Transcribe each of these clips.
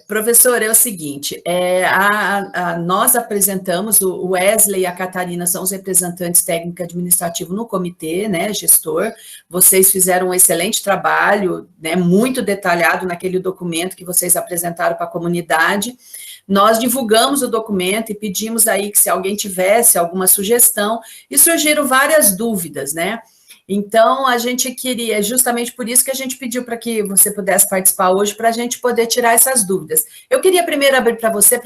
Professor, é o seguinte, nós apresentamos, o Wesley e a Catarina são os representantes técnico-administrativos no comitê, né, gestor, vocês fizeram um excelente trabalho, né, muito detalhado naquele documento que vocês apresentaram para a comunidade. Nós divulgamos o documento e pedimos aí que se alguém tivesse alguma sugestão, e surgiram várias dúvidas, né? Então, a gente queria, justamente por isso que a gente pediu para que você pudesse participar hoje, para a gente poder tirar essas dúvidas. Eu queria primeiro abrir para você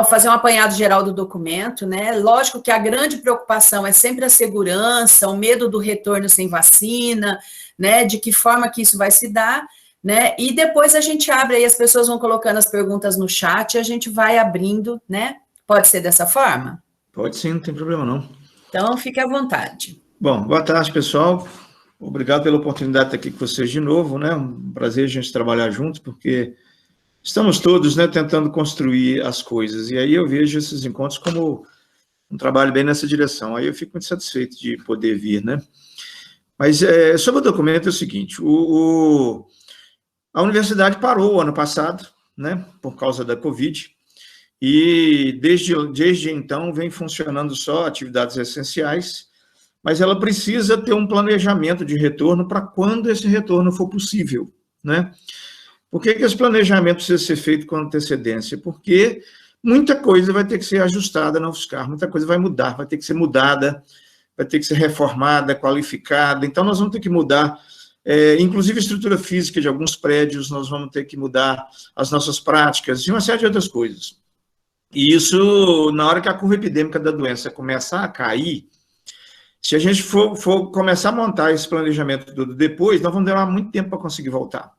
fazer um apanhado geral do documento, né? Lógico que a grande preocupação é sempre a segurança, o medo do retorno sem vacina, né? De que forma que isso vai se dar, né? E depois a gente abre aí, as pessoas vão colocando as perguntas no chat e a gente vai abrindo, né? Pode ser dessa forma? Pode sim, não tem problema não. Então, fique à vontade. Bom, boa tarde, pessoal. Obrigado pela oportunidade de estar aqui com vocês de novo, né? Um prazer a gente trabalhar junto, porque estamos todos, né, tentando construir as coisas. E aí eu vejo esses encontros como um trabalho bem nessa direção. Aí eu fico muito satisfeito de poder vir, né? Mas sobre o documento é o seguinte, a universidade parou ano passado, né, por causa da Covid, e desde então vem funcionando só atividades essenciais, mas ela precisa ter um planejamento de retorno para quando esse retorno for possível, né? Por que esse planejamento precisa ser feito com antecedência? Porque muita coisa vai ter que ser ajustada na UFSCar, muita coisa vai mudar, vai ter que ser mudada, vai ter que ser reformada, qualificada, então nós vamos ter que mudar, inclusive a estrutura física de alguns prédios, nós vamos ter que mudar as nossas práticas e uma série de outras coisas. E isso, na hora que a curva epidêmica da doença começar a cair, se a gente for começar a montar esse planejamento tudo depois, nós vamos demorar muito tempo para conseguir voltar.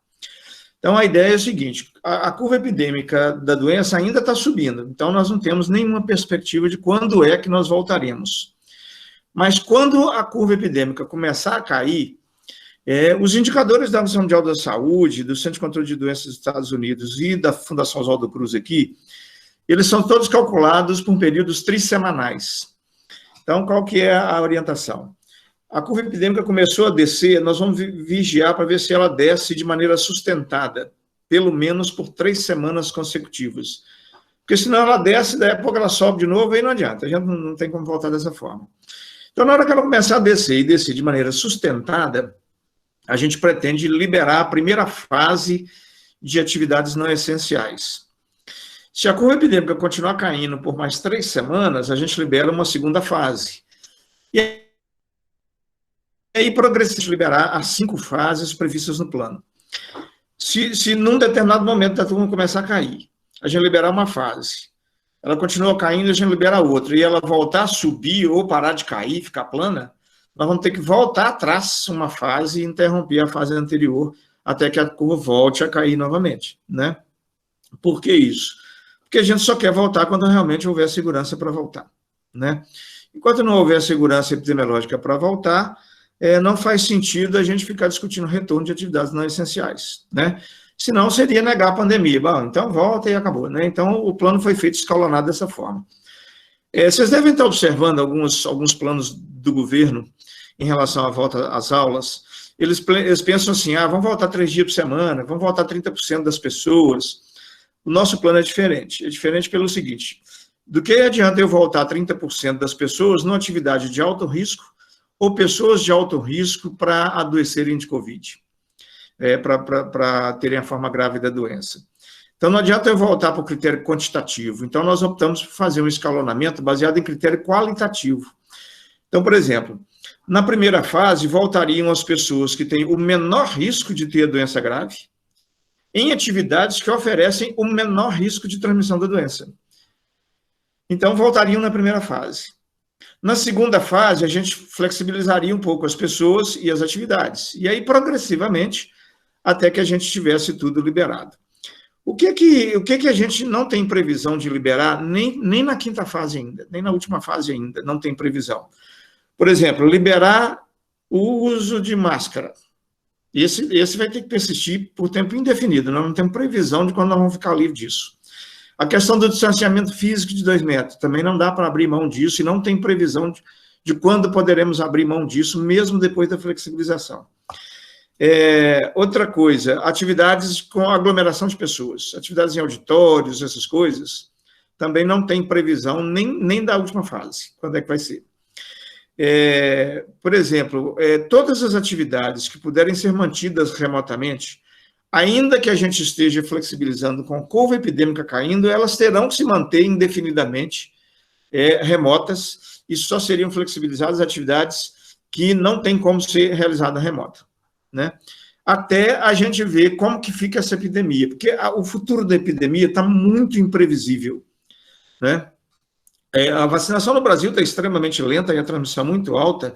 Então, a ideia é o seguinte, a curva epidêmica da doença ainda está subindo, então nós não temos nenhuma perspectiva de quando é que nós voltaremos. Mas quando a curva epidêmica começar a cair, os indicadores da Organização Mundial da Saúde, do Centro de Controle de Doenças dos Estados Unidos e da Fundação Oswaldo Cruz aqui, eles são todos calculados por períodos trissemanais. Então, qual que é a orientação? A curva epidêmica começou a descer, nós vamos vigiar para ver se ela desce de maneira sustentada, pelo menos por 3 semanas consecutivas. Porque senão ela desce, daí a pouco ela sobe de novo, aí não adianta, a gente não tem como voltar dessa forma. Então, na hora que ela começar a descer e descer de maneira sustentada, a gente pretende liberar a primeira fase de atividades não essenciais. Se a curva epidêmica continuar caindo por mais 3 semanas, a gente libera uma segunda fase. E aí, progressivamente, liberar as 5 fases previstas no plano. Se num determinado momento a turma começar a cair, a gente liberar uma fase, ela continua caindo, a gente libera outra, e ela voltar a subir ou parar de cair, ficar plana, nós vamos ter que voltar atrás uma fase e interromper a fase anterior até que a curva volte a cair novamente, né? Por que isso? Porque a gente só quer voltar quando realmente houver segurança para voltar, né? Enquanto não houver segurança epidemiológica para voltar, não faz sentido a gente ficar discutindo retorno de atividades não essenciais, né? Senão seria negar a pandemia. Bom, então volta e acabou, né? Então o plano foi feito escalonado dessa forma. Vocês devem estar observando alguns planos do governo em relação à volta às aulas. Eles pensam assim, vamos voltar 3 dias por semana, vamos voltar 30% das pessoas. O nosso plano é diferente pelo seguinte, do que adianta eu voltar 30% das pessoas numa atividade de alto risco ou pessoas de alto risco para adoecerem de Covid, para terem a forma grave da doença. Então, não adianta eu voltar para o critério quantitativo. Então, nós optamos por fazer um escalonamento baseado em critério qualitativo. Então, por exemplo, na primeira fase, voltariam as pessoas que têm o menor risco de ter a doença grave, em atividades que oferecem o menor risco de transmissão da doença. Então, voltariam na primeira fase. Na segunda fase, a gente flexibilizaria um pouco as pessoas e as atividades. E aí, progressivamente, até que a gente tivesse tudo liberado. O que a gente não tem previsão de liberar, nem na quinta fase ainda, nem na última fase ainda, não tem previsão. Por exemplo, liberar o uso de máscara. Esse vai ter que persistir por tempo indefinido, nós não temos previsão de quando nós vamos ficar livres disso. A questão do distanciamento físico de 2 metros, também não dá para abrir mão disso, e não tem previsão de quando poderemos abrir mão disso, mesmo depois da flexibilização. Outra coisa, atividades com aglomeração de pessoas, atividades em auditórios, essas coisas, também não tem previsão nem da última fase, quando é que vai ser. Por exemplo, todas as atividades que puderem ser mantidas remotamente, ainda que a gente esteja flexibilizando com a curva epidêmica caindo, elas terão que se manter indefinidamente remotas, e só seriam flexibilizadas atividades que não tem como ser realizada remota, né? Até a gente ver como que fica essa epidemia, porque o futuro da epidemia está muito imprevisível, né? A vacinação no Brasil está extremamente lenta e a transmissão muito alta,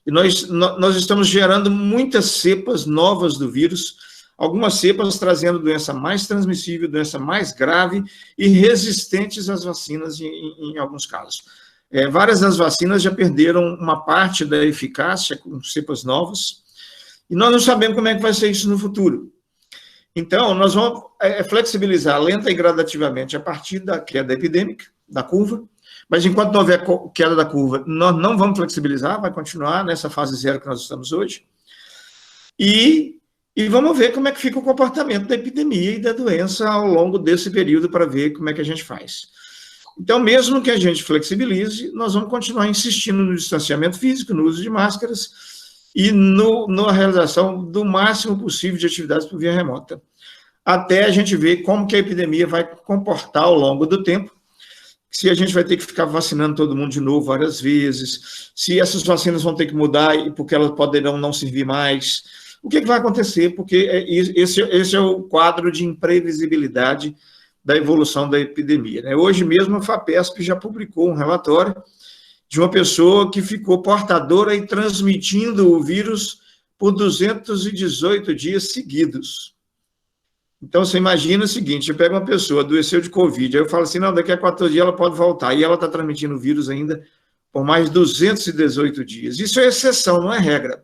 e nós estamos gerando muitas cepas novas do vírus, algumas cepas trazendo doença mais transmissível, doença mais grave e resistentes às vacinas em alguns casos. Várias das vacinas já perderam uma parte da eficácia com cepas novas, e nós não sabemos como é que vai ser isso no futuro. Então, nós vamos flexibilizar lenta e gradativamente a partir da queda epidêmica, da curva, mas enquanto não houver queda da curva, nós não vamos flexibilizar, vai continuar nessa fase zero que nós estamos hoje, e vamos ver como é que fica o comportamento da epidemia e da doença ao longo desse período para ver como é que a gente faz. Então, mesmo que a gente flexibilize, nós vamos continuar insistindo no distanciamento físico, no uso de máscaras e na realização do máximo possível de atividades por via remota, até a gente ver como que a epidemia vai comportar ao longo do tempo, se a gente vai ter que ficar vacinando todo mundo de novo várias vezes, se essas vacinas vão ter que mudar porque elas poderão não servir mais, o que vai acontecer, porque esse é o quadro de imprevisibilidade da evolução da epidemia, né? Hoje mesmo a FAPESP já publicou um relatório de uma pessoa que ficou portadora e transmitindo o vírus por 218 dias seguidos. Então, você imagina o seguinte, eu pego uma pessoa, adoeceu de Covid, aí eu falo assim, não, daqui a 14 dias ela pode voltar, e ela está transmitindo o vírus ainda por mais 218 dias. Isso é exceção, não é regra.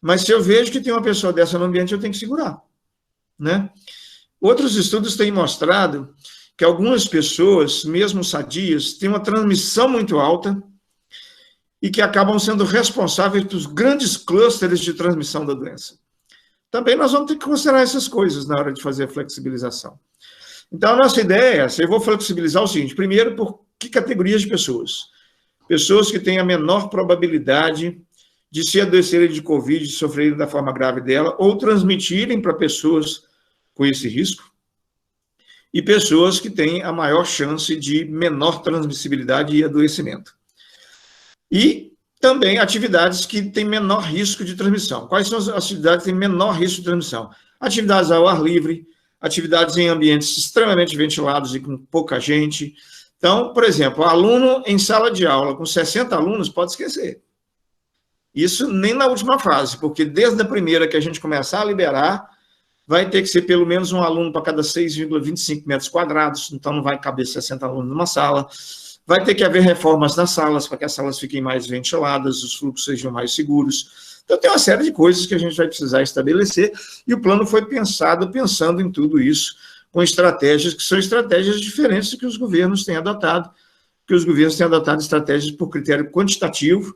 Mas se eu vejo que tem uma pessoa dessa no ambiente, eu tenho que segurar, né? Outros estudos têm mostrado que algumas pessoas, mesmo sadias, têm uma transmissão muito alta e que acabam sendo responsáveis pelos grandes clústeres de transmissão da doença. Também nós vamos ter que considerar essas coisas na hora de fazer a flexibilização. Então, a nossa ideia é, eu vou flexibilizar o seguinte, primeiro, por que categorias de pessoas? Pessoas que têm a menor probabilidade de se adoecerem de Covid, de sofrerem da forma grave dela, ou transmitirem para pessoas com esse risco, e pessoas que têm a maior chance de menor transmissibilidade e adoecimento. E também atividades que têm menor risco de transmissão. Quais são as atividades que têm menor risco de transmissão? Atividades ao ar livre, atividades em ambientes extremamente ventilados e com pouca gente. Então, por exemplo, aluno em sala de aula com 60 alunos pode esquecer. Isso nem na última fase, porque desde a primeira que a gente começar a liberar, vai ter que ser pelo menos um aluno para cada 6,25 metros quadrados, então não vai caber 60 alunos numa sala. Vai ter que haver reformas nas salas, para que as salas fiquem mais ventiladas, os fluxos sejam mais seguros. Então, tem uma série de coisas que a gente vai precisar estabelecer, e o plano foi pensando em tudo isso, com estratégias que são estratégias diferentes do que os governos têm adotado, que os governos têm adotado estratégias por critério quantitativo,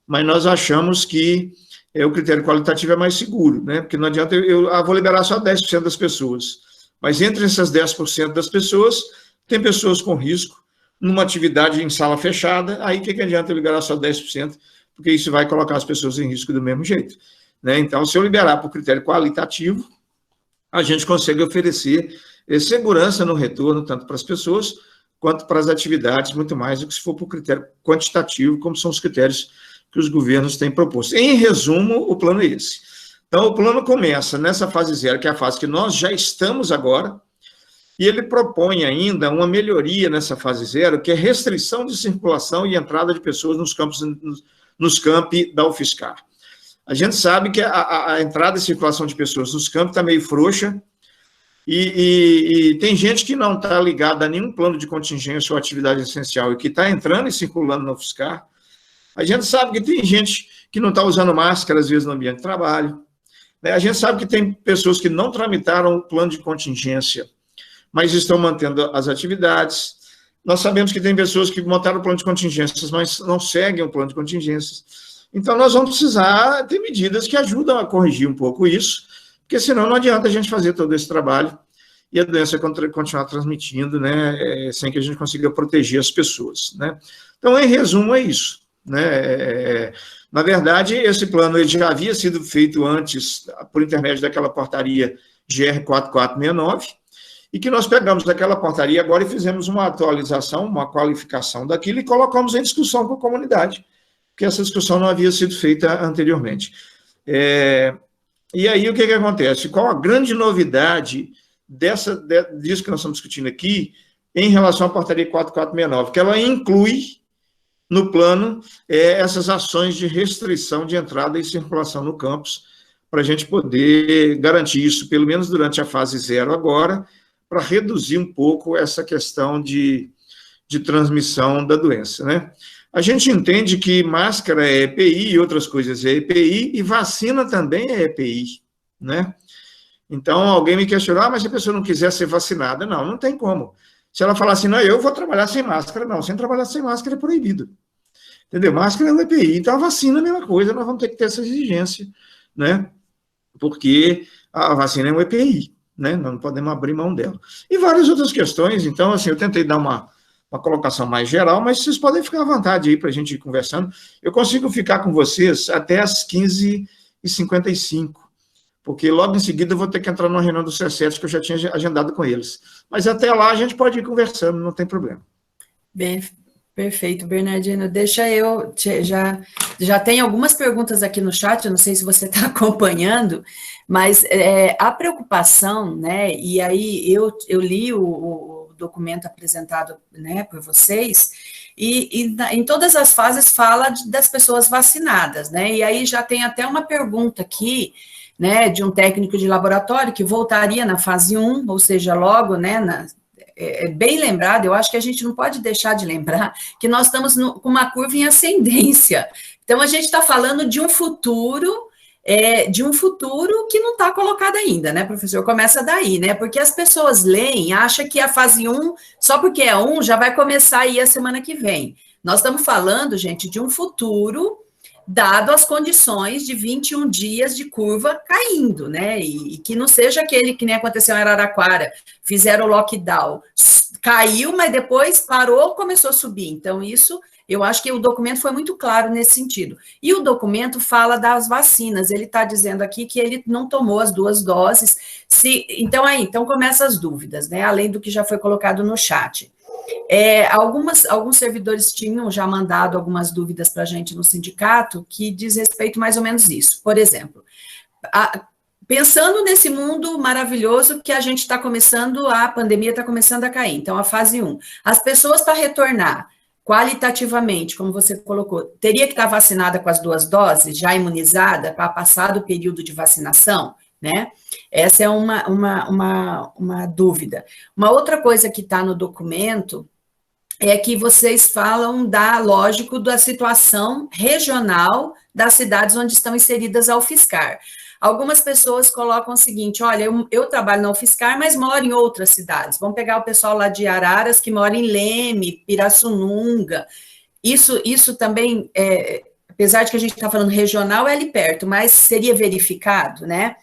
mas nós achamos que o critério qualitativo é mais seguro, né? Porque não adianta eu vou liberar só 10% das pessoas, mas entre essas 10% das pessoas, tem pessoas com risco, numa atividade em sala fechada, aí o que adianta eu liberar só 10%, porque isso vai colocar as pessoas em risco do mesmo jeito, né? Então, se eu liberar por critério qualitativo, a gente consegue oferecer segurança no retorno, tanto para as pessoas, quanto para as atividades, muito mais do que se for por critério quantitativo, como são os critérios que os governos têm proposto. Em resumo, o plano é esse. Então, o plano começa nessa fase zero, que é a fase que nós já estamos agora, e ele propõe ainda uma melhoria nessa fase zero, que é restrição de circulação e entrada de pessoas nos campi da UFSCar. A gente sabe que a entrada e circulação de pessoas nos campi está meio frouxa, e tem gente que não está ligada a nenhum plano de contingência ou atividade essencial e que está entrando e circulando na UFSCar. A gente sabe que tem gente que não está usando máscara, às vezes, no ambiente de trabalho. A gente sabe que tem pessoas que não tramitaram o plano de contingência, mas estão mantendo as atividades. Nós sabemos que tem pessoas que montaram o plano de contingências, mas não seguem o plano de contingências. Então, nós vamos precisar ter medidas que ajudam a corrigir um pouco isso, porque senão não adianta a gente fazer todo esse trabalho e a doença continuar transmitindo, né, sem que a gente consiga proteger as pessoas, né. Então, em resumo, é isso, né. Na verdade, esse plano ele já havia sido feito antes, por intermédio daquela portaria GR 4469, e que nós pegamos daquela portaria agora e fizemos uma atualização, uma qualificação daquilo e colocamos em discussão com a comunidade, porque essa discussão não havia sido feita anteriormente. E aí, o que acontece? Qual a grande novidade disso que nós estamos discutindo aqui em relação à portaria 4469? Que ela inclui no plano essas ações de restrição de entrada e circulação no campus, para a gente poder garantir isso, pelo menos durante a fase 0 agora, para reduzir um pouco essa questão de transmissão da doença, né? A gente entende que máscara é EPI e outras coisas é EPI, e vacina também é EPI, né? Então, alguém me questionou, mas se a pessoa não quiser ser vacinada, não tem como. Se ela falar assim, não, eu vou trabalhar sem máscara, não, sem trabalhar sem máscara é proibido. Entendeu? Máscara é um EPI, então a vacina é a mesma coisa, nós vamos ter que ter essa exigência, né? Porque a vacina é um EPI, né? Nós não podemos abrir mão dela. E várias outras questões, então, assim, eu tentei dar uma colocação mais geral, mas vocês podem ficar à vontade aí para a gente ir conversando. Eu consigo ficar com vocês até as 15h55, porque logo em seguida eu vou ter que entrar numa reunião do C7, que eu já tinha agendado com eles. Mas até lá a gente pode ir conversando, não tem problema. Bem, perfeito, Bernardino. Deixa eu... Já tem algumas perguntas aqui no chat, eu não sei se você está acompanhando, mas a preocupação, né, e aí eu li o documento apresentado, né, por vocês, e em todas as fases fala das pessoas vacinadas, né, e aí já tem até uma pergunta aqui, né, de um técnico de laboratório que voltaria na fase 1, ou seja, logo, né, bem lembrado, eu acho que a gente não pode deixar de lembrar que nós estamos com uma curva em ascendência, então a gente está falando de um futuro que não está colocado ainda, né, professor? Começa daí, né? Porque as pessoas leem, acham que a fase 1, só porque é 1, já vai começar aí a semana que vem. Nós estamos falando, gente, de um futuro, dado as condições de 21 dias de curva caindo, né? E que não seja aquele que nem aconteceu em Araraquara, fizeram o lockdown, caiu, mas depois parou, começou a subir. Então, isso... Eu acho que o documento foi muito claro nesse sentido. E o documento fala das vacinas. Ele está dizendo aqui que ele não tomou as 2 doses. Então começam as dúvidas, né? Além do que já foi colocado no chat. Alguns servidores tinham já mandado algumas dúvidas para a gente no sindicato que diz respeito mais ou menos isso. Por exemplo, pensando nesse mundo maravilhoso que a gente está começando, a pandemia está começando a cair. Então, a fase 1. As pessoas para retornar qualitativamente, como você colocou, teria que estar vacinada com as 2 doses, já imunizada, para passar do período de vacinação, né? Essa é uma dúvida. Uma outra coisa que está no documento é que vocês falam lógico, da situação regional das cidades onde estão inseridas a UFSCar. Algumas pessoas colocam o seguinte, olha, eu trabalho na UFSCar, mas moro em outras cidades. Vamos pegar o pessoal lá de Araras, que mora em Leme, Pirassununga. Isso também, apesar de que a gente está falando regional, é ali perto, mas seria verificado, né?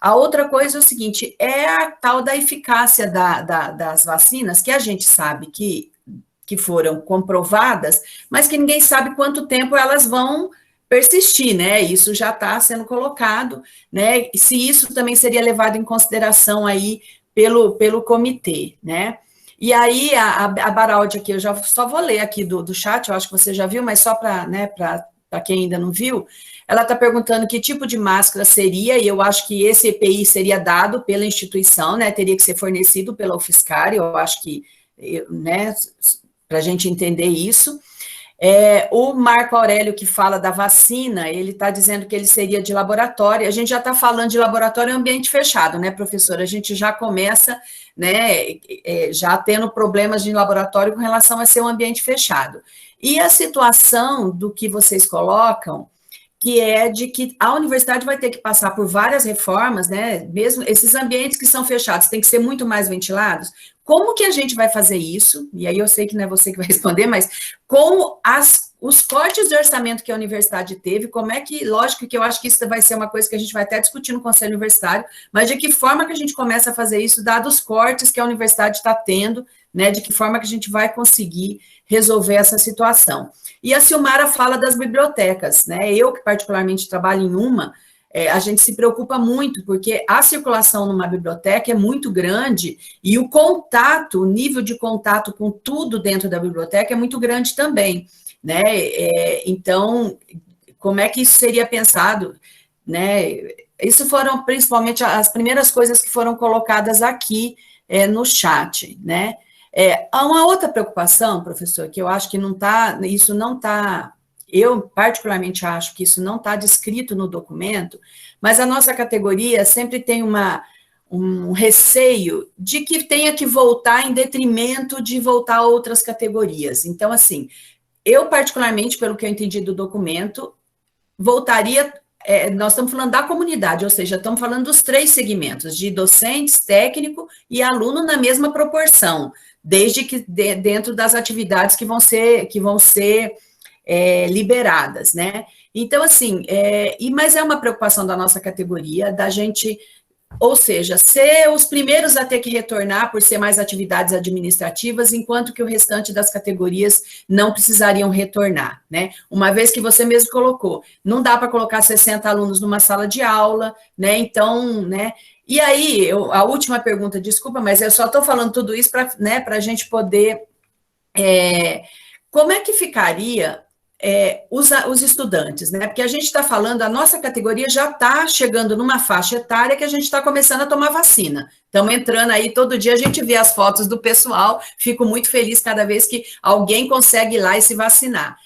A outra coisa é o seguinte, é a tal da eficácia das vacinas, que a gente sabe que foram comprovadas, mas que ninguém sabe quanto tempo elas vão persistir, né? Isso já está sendo colocado, né? E se isso também seria levado em consideração aí pelo comitê, né? E aí, a Baraldi aqui, eu já só vou ler aqui do chat, eu acho que você já viu, mas só para, né, para quem ainda não viu, ela está perguntando que tipo de máscara seria, e eu acho que esse EPI seria dado pela instituição, né? Teria que ser fornecido pela UFSCar, eu acho que, né, para a gente entender isso. O Marco Aurélio, que fala da vacina, ele está dizendo que ele seria de laboratório. A gente já está falando de laboratório em ambiente fechado, né, professora? A gente já começa, né, já tendo problemas de laboratório com relação a ser um ambiente fechado. E a situação do que vocês colocam, que é de que a universidade vai ter que passar por várias reformas, né, mesmo esses ambientes que são fechados têm que ser muito mais ventilados. Como que a gente vai fazer isso? E aí eu sei que não é você que vai responder, mas como as os cortes de orçamento que a universidade teve, como é que, lógico que eu acho que isso vai ser uma coisa que a gente vai até discutir no Conselho Universitário, mas de que forma que a gente começa a fazer isso, dados os cortes que a universidade está tendo, né, de que forma que a gente vai conseguir resolver essa situação. E a Silmara fala das bibliotecas, né, eu que particularmente trabalho em uma, a gente se preocupa muito, porque a circulação numa biblioteca é muito grande e o contato, o nível de contato com tudo dentro da biblioteca é muito grande também, né? Então, como é que isso seria pensado, né? Isso foram principalmente as primeiras coisas que foram colocadas aqui no chat, né? Há uma outra preocupação, professor, que eu acho que isso não está... Eu, particularmente, acho que isso não está descrito no documento, mas a nossa categoria sempre tem um receio de que tenha que voltar em detrimento de voltar a outras categorias. Então, assim, eu, particularmente, pelo que eu entendi do documento, voltaria... nós estamos falando da comunidade, ou seja, estamos falando dos 3 segmentos, de docentes, técnico e aluno na mesma proporção, desde que dentro das atividades que vão ser liberadas, né? Então, assim, mas é uma preocupação da nossa categoria, da gente, ou seja, ser os primeiros a ter que retornar por ser mais atividades administrativas, enquanto que o restante das categorias não precisariam retornar, né? Uma vez que você mesmo colocou, não dá para colocar 60 alunos numa sala de aula, né? Então, né? E aí, a última pergunta, desculpa, mas eu só estou falando tudo isso para, né, a gente poder... como é que ficaria... os estudantes, né? Porque a gente está falando, a nossa categoria já está chegando numa faixa etária que a gente está começando a tomar vacina. Estamos entrando aí, todo dia a gente vê as fotos do pessoal, fico muito feliz cada vez que alguém consegue ir lá e se vacinar.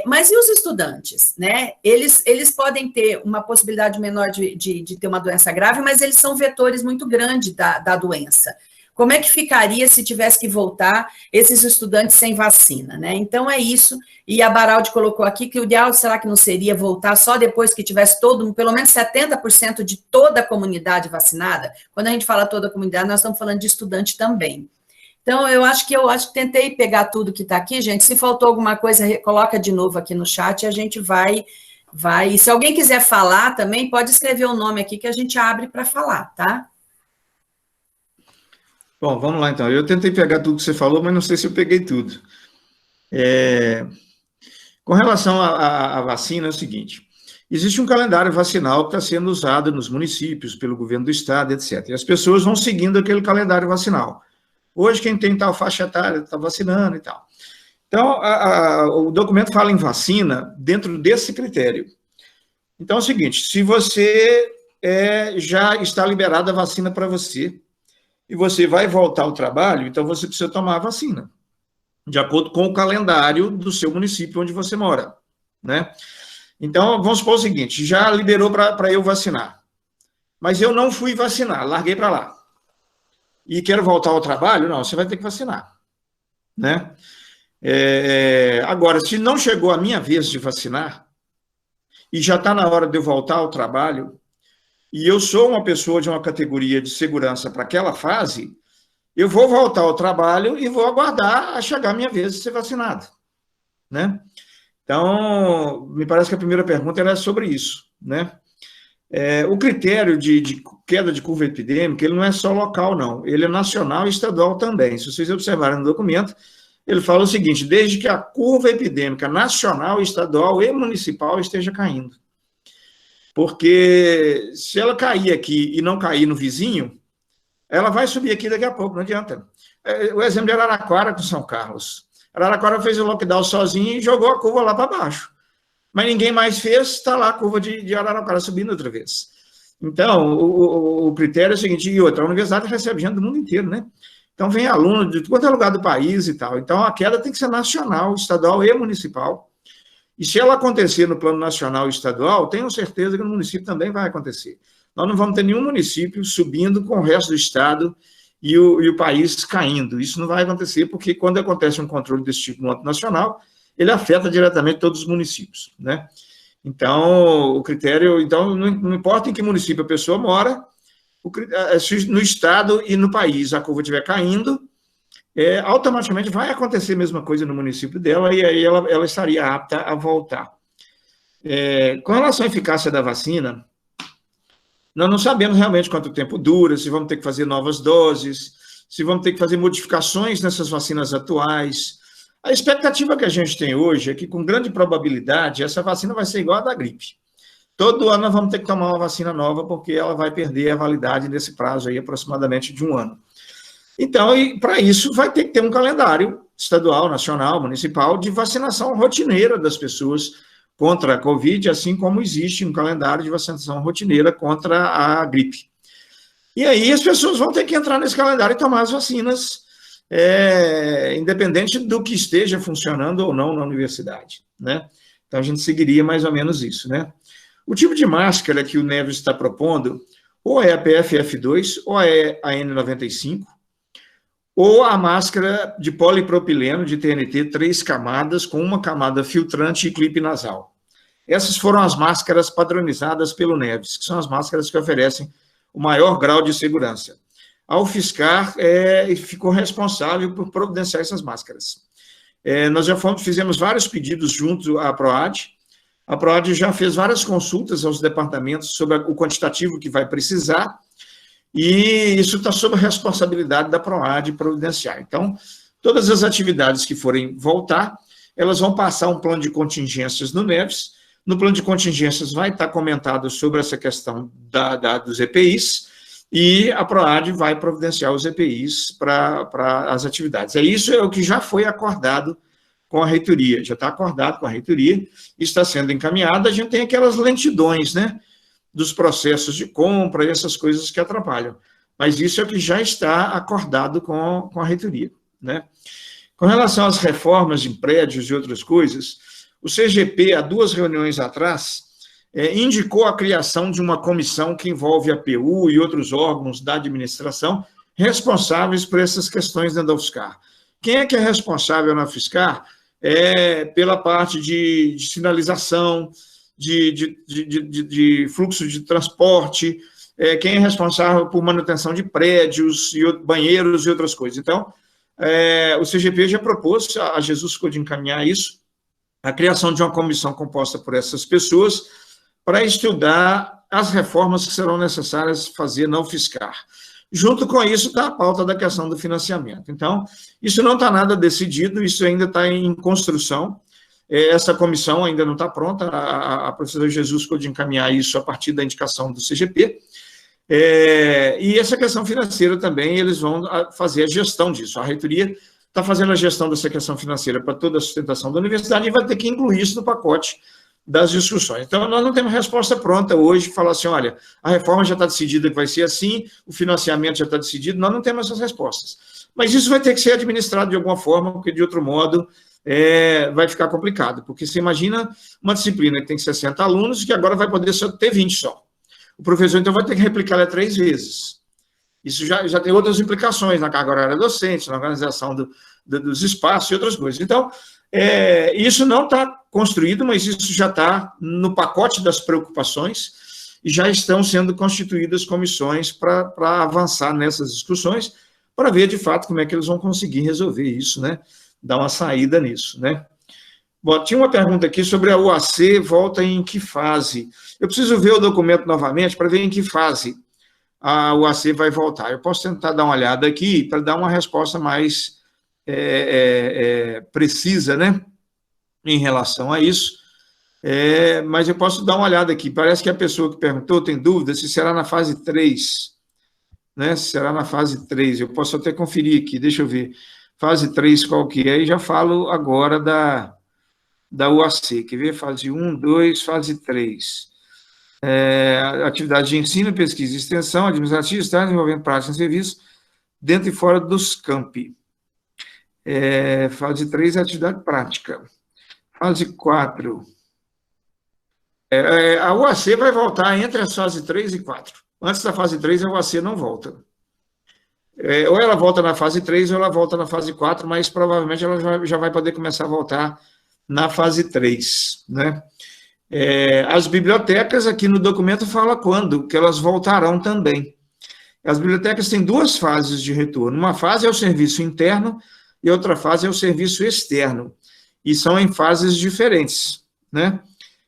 Mas e os estudantes, né? Eles podem ter uma possibilidade menor de ter uma doença grave, mas eles são vetores muito grandes da doença. Como é que ficaria se tivesse que voltar esses estudantes sem vacina, né? Então, é isso. E a Baraldi colocou aqui que o ideal, será que não seria voltar só depois que tivesse pelo menos 70% de toda a comunidade vacinada? Quando a gente fala toda a comunidade, nós estamos falando de estudante também. Então, eu acho que tentei pegar tudo que está aqui, gente. Se faltou alguma coisa, coloca de novo aqui no chat e a gente vai. E se alguém quiser falar também, pode escrever o nome aqui que a gente abre para falar, tá? Bom, vamos lá, então. Eu tentei pegar tudo que você falou, mas não sei se eu peguei tudo. Com relação à vacina, é o seguinte, existe um calendário vacinal que está sendo usado nos municípios, pelo governo do estado, etc. E as pessoas vão seguindo aquele calendário vacinal. Hoje, quem tem tal faixa etária está vacinando e tal. Então, o documento fala em vacina dentro desse critério. Então, é o seguinte, se você já está liberada a vacina para você, e você vai voltar ao trabalho, então você precisa tomar a vacina, de acordo com o calendário do seu município onde você mora, né? Então, vamos supor o seguinte, já liberou para eu vacinar, mas eu não fui vacinar, larguei para lá, e quero voltar ao trabalho, não, você vai ter que vacinar, né? Agora, se não chegou a minha vez de vacinar, e já está na hora de eu voltar ao trabalho, e eu sou uma pessoa de uma categoria de segurança para aquela fase, eu vou voltar ao trabalho e vou aguardar a chegar a minha vez de ser vacinado, né? Então, me parece que a primeira pergunta era sobre isso, né? O critério de queda de curva epidêmica, ele não é só local, não, ele é nacional e estadual também. Se vocês observarem no documento, ele fala o seguinte, desde que a curva epidêmica nacional, estadual e municipal esteja caindo. Porque se ela cair aqui e não cair no vizinho, ela vai subir aqui daqui a pouco, não adianta. O exemplo de Araraquara com São Carlos. Araraquara fez o lockdown sozinho e jogou a curva lá para baixo. Mas ninguém mais fez, está lá a curva de Araraquara subindo outra vez. Então, o critério é o seguinte, e outra, a universidade recebe gente do mundo inteiro, né? Então, vem aluno de qualquer lugar do país e tal. Então, a queda tem que ser nacional, estadual e municipal. E se ela acontecer no plano nacional e estadual, tenho certeza que no município também vai acontecer. Nós não vamos ter nenhum município subindo com o resto do estado e o país caindo. Isso não vai acontecer, porque quando acontece um controle desse tipo no âmbito nacional, ele afeta diretamente todos os municípios, né? Então, o critério... Então, não importa em que município a pessoa mora, no estado e no país a curva estiver caindo, automaticamente vai acontecer a mesma coisa no município dela, e aí ela estaria apta a voltar. Com relação à eficácia da vacina, nós não sabemos realmente quanto tempo dura, se vamos ter que fazer novas doses, se vamos ter que fazer modificações nessas vacinas atuais. A expectativa que a gente tem hoje é que, com grande probabilidade, essa vacina vai ser igual a da gripe. Todo ano nós vamos ter que tomar uma vacina nova, porque ela vai perder a validade nesse prazo aí, aproximadamente de 1 ano. Então, para isso, vai ter que ter um calendário estadual, nacional, municipal, de vacinação rotineira das pessoas contra a Covid, assim como existe um calendário de vacinação rotineira contra a gripe. E aí as pessoas vão ter que entrar nesse calendário e tomar as vacinas, independente do que esteja funcionando ou não na universidade, né? Então, a gente seguiria mais ou menos isso, né? O tipo de máscara que o Neves está propondo, ou é a PFF2, ou é a N95, ou a máscara de polipropileno de TNT 3 camadas, com uma camada filtrante e clipe nasal. Essas foram as máscaras padronizadas pelo Neves, que são as máscaras que oferecem o maior grau de segurança. A UFSCar ficou responsável por providenciar essas máscaras. Nós já fizemos vários pedidos junto à PROAD. A PROAD já fez várias consultas aos departamentos sobre o quantitativo que vai precisar, e isso está sob a responsabilidade da PROAD providenciar. Então, todas as atividades que forem voltar, elas vão passar um plano de contingências no Neves. No plano de contingências vai estar comentado sobre essa questão dos EPIs, e a PROAD vai providenciar os EPIs para as atividades. Isso é o que já foi acordado com a reitoria, já está acordado com a reitoria, está sendo encaminhado. A gente tem aquelas lentidões, né, dos processos de compra e essas coisas que atrapalham. Mas isso é o que já está acordado com a reitoria, né? Com relação às reformas de prédios e outras coisas, o CGP, há 2 reuniões atrás, indicou a criação de uma comissão que envolve a PU e outros órgãos da administração responsáveis por essas questões dentro da UFSCar. Quem é que é responsável na UFSCar? Pela parte de sinalização, de fluxo de transporte, quem é responsável por manutenção de prédios, e banheiros e outras coisas. Então, o CGP já propôs, a Jesus ficou de encaminhar isso, a criação de uma comissão composta por essas pessoas para estudar as reformas que serão necessárias fazer na UFSCar. Junto com isso está a pauta da questão do financiamento. Então, isso não está nada decidido, isso ainda está em construção. Essa comissão ainda não está pronta, a professora Jesus ficou de encaminhar isso a partir da indicação do CGP, e essa questão financeira também, eles vão fazer a gestão disso. A reitoria está fazendo a gestão dessa questão financeira para toda a sustentação da universidade e vai ter que incluir isso no pacote das discussões. Então, nós não temos resposta pronta hoje, falar assim, olha, a reforma já está decidida que vai ser assim, o financiamento já está decidido, nós não temos essas respostas. Mas isso vai ter que ser administrado de alguma forma, porque de outro modo vai ficar complicado, porque você imagina uma disciplina que tem 60 alunos, que agora vai poder só ter 20 só. O professor, então, vai ter que replicar ela 3 vezes. Isso já tem outras implicações na carga horária docente, na organização dos espaços e outras coisas. Então, isso não está construído, mas isso já está no pacote das preocupações, e já estão sendo constituídas comissões para avançar nessas discussões, para ver, de fato, como é que eles vão conseguir resolver isso, né? Dar uma saída nisso, né? Bom, tinha uma pergunta aqui sobre a UAC, volta em que fase? Eu preciso ver o documento novamente para ver em que fase a UAC vai voltar. Eu posso tentar dar uma olhada aqui para dar uma resposta mais precisa, né? Em relação a isso. Mas eu posso dar uma olhada aqui. Parece que a pessoa que perguntou tem dúvida se será na fase 3, né? Se será na fase 3. Eu posso até conferir aqui, deixa eu ver. Fase 3 qual que é, e já falo agora da UAC. Quer ver? Fase 1, 2, fase 3. Atividade de ensino, pesquisa e extensão, administrativo, estágio, desenvolvimento prático e serviço, dentro e fora dos campi. Fase 3 é atividade prática. Fase 4. A UAC vai voltar entre as fases 3 e 4. Antes da fase 3, a UAC não volta. Ou ela volta na fase 3 ou ela volta na fase 4, mas provavelmente ela já vai poder começar a voltar na fase 3, né? As bibliotecas, aqui no documento, fala quando, que elas voltarão também. As bibliotecas têm duas fases de retorno. Uma fase é o serviço interno e outra fase é o serviço externo. E são em fases diferentes, né?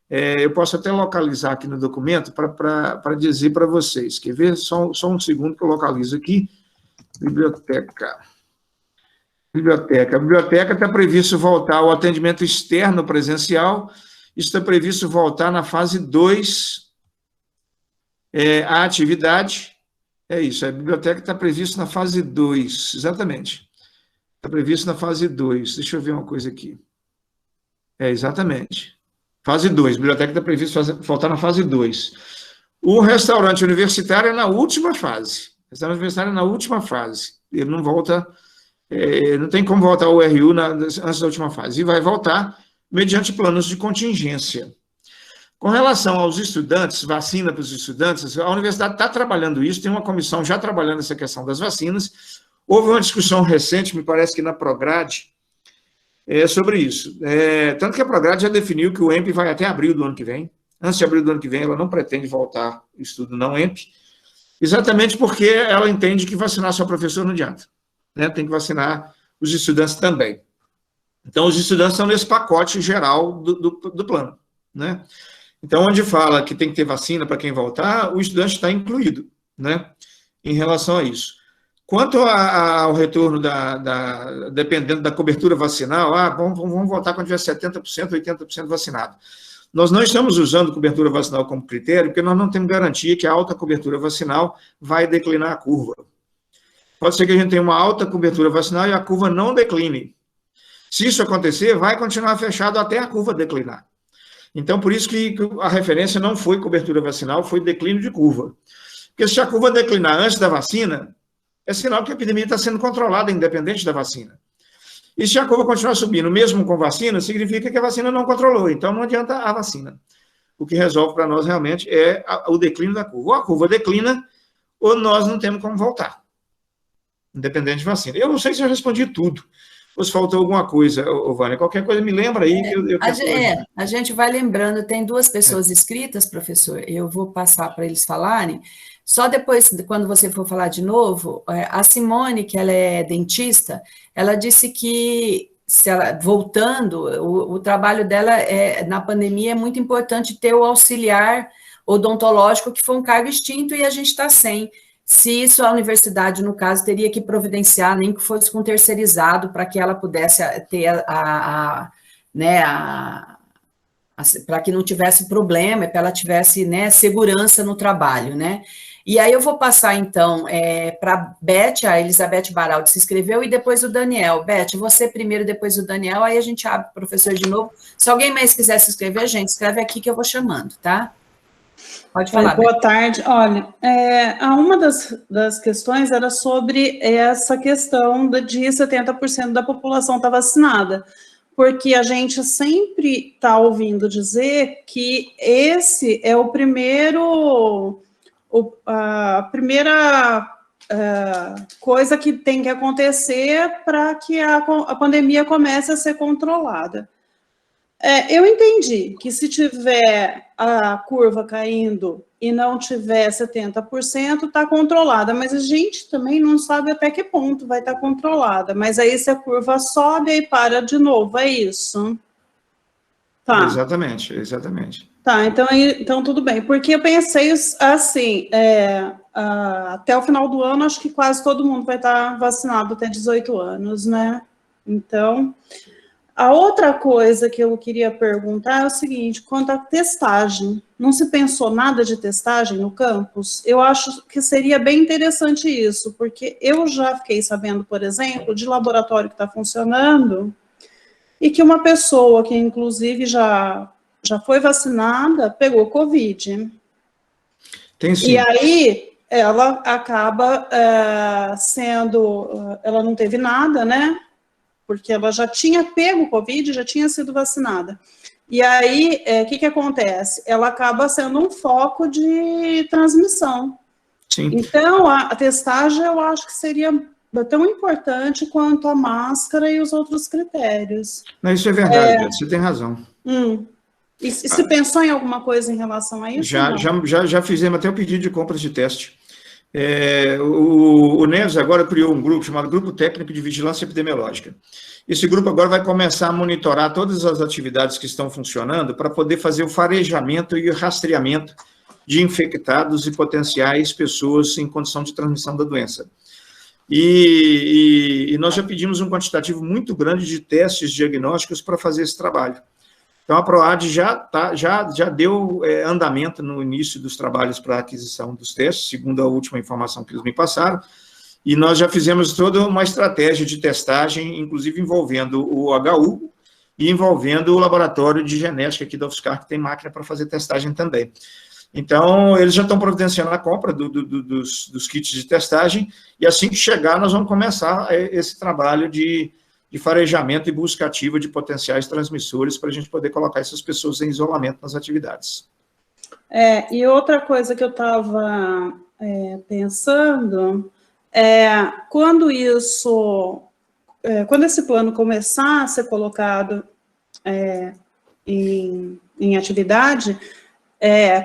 Eu posso até localizar aqui no documento para dizer para vocês. Quer ver? Só um segundo que eu localizo aqui. Biblioteca. A biblioteca está previsto voltar ao atendimento externo presencial. Isso está previsto voltar na fase 2, a atividade. É isso, a biblioteca está previsto na fase 2, exatamente. Está previsto na fase 2. Deixa eu ver uma coisa aqui. Exatamente. Fase 2, a biblioteca está previsto voltar na fase 2. O restaurante universitário é na última fase. O restaurante universitário é na última fase. Ele não volta, não tem como voltar ao RU antes da última fase. E vai voltar mediante planos de contingência. Com relação aos estudantes, vacina para os estudantes, a universidade está trabalhando isso, tem uma comissão já trabalhando essa questão das vacinas. Houve uma discussão recente, me parece que na Prograde, sobre isso. Tanto que a Prograde já definiu que o EMP vai até abril do ano que vem. Antes de abril do ano que vem, ela não pretende voltar ao estudo não EMP, exatamente porque ela entende que vacinar só o professor não adianta, né? Tem que vacinar os estudantes também. Então, os estudantes estão nesse pacote geral do plano, né? Então, onde fala que tem que ter vacina para quem voltar, o estudante está incluído, né? Em relação a isso. Quanto ao retorno dependendo da cobertura vacinal, vamos voltar quando tiver 70%, 80% vacinado. Nós não estamos usando cobertura vacinal como critério, porque nós não temos garantia que a alta cobertura vacinal vai declinar a curva. Pode ser que a gente tenha uma alta cobertura vacinal e a curva não decline. Se isso acontecer, vai continuar fechado até a curva declinar. Então, por isso que a referência não foi cobertura vacinal, foi declínio de curva. Porque se a curva declinar antes da vacina, é sinal que a epidemia está sendo controlada, independente da vacina. E se a curva continuar subindo, mesmo com vacina, significa que a vacina não controlou. Então, não adianta a vacina. O que resolve para nós realmente é o declínio da curva. Ou a curva declina, ou nós não temos como voltar. Independente de vacina. Eu não sei se eu respondi tudo. Ou se faltou alguma coisa, Vânia. Qualquer coisa me lembra aí. A gente vai lembrando. Tem duas pessoas inscritas, professor. Eu vou passar para eles falarem. Só depois, quando você for falar de novo, a Simone, que ela é dentista, ela disse que, voltando, o trabalho dela na pandemia é muito importante ter o auxiliar odontológico, que foi um cargo extinto e a gente está sem. Se isso a universidade, no caso, teria que providenciar, nem que fosse com terceirizado, para que ela pudesse ter para que não tivesse problema, para ela tivesse, né, segurança no trabalho, né? E aí eu vou passar, então, para a Beth, a Elizabeth Baraldi se inscreveu, e depois o Daniel. Beth, você primeiro, depois o Daniel, aí a gente abre o professor de novo. Se alguém mais quiser se inscrever, gente, escreve aqui que eu vou chamando, tá? Pode falar. Boa tarde. Olha, uma das questões era sobre essa questão de 70% da população estar vacinada, porque a gente sempre está ouvindo dizer que esse é o primeiro... a primeira coisa que tem que acontecer para que a pandemia comece a ser controlada. Eu entendi que se tiver a curva caindo e não tiver 70%, está controlada, mas a gente também não sabe até que ponto vai estar controlada, mas aí se a curva sobe, aí para de novo, é isso? Tá. Exatamente. Tá, então tudo bem, porque eu pensei assim, até o final do ano, acho que quase todo mundo vai estar vacinado até 18 anos, né? Então, a outra coisa que eu queria perguntar é o seguinte, quanto à testagem, não se pensou nada de testagem no campus? Eu acho que seria bem interessante isso, porque eu já fiquei sabendo, por exemplo, de laboratório que está funcionando, e que uma pessoa que, inclusive, já foi vacinada, pegou Covid. Tem sim. E aí, ela acaba ela não teve nada, né? Porque ela já tinha pego Covid, já tinha sido vacinada. E aí, o que acontece? Ela acaba sendo um foco de transmissão. Sim. Então, a testagem, eu acho que seria tão importante quanto a máscara e os outros critérios. Não, isso é verdade, você tem razão. E se pensou em alguma coisa em relação a isso? Já fizemos até o pedido de compras de teste. O Neves agora criou um grupo chamado Grupo Técnico de Vigilância Epidemiológica. Esse grupo agora vai começar a monitorar todas as atividades que estão funcionando para poder fazer o farejamento e o rastreamento de infectados e potenciais pessoas em condição de transmissão da doença. E nós já pedimos um quantitativo muito grande de testes diagnósticos para fazer esse trabalho. Então, a PROAD já deu andamento no início dos trabalhos para a aquisição dos testes, segundo a última informação que eles me passaram, e nós já fizemos toda uma estratégia de testagem, inclusive envolvendo o HU e envolvendo o laboratório de genética aqui da UFSCar, que tem máquina para fazer testagem também. Então, eles já estão providenciando a compra dos kits de testagem, e assim que chegar, nós vamos começar esse trabalho de farejamento e busca ativa de potenciais transmissores para a gente poder colocar essas pessoas em isolamento nas atividades. E outra coisa que eu estava pensando quando esse plano começar a ser colocado em atividade,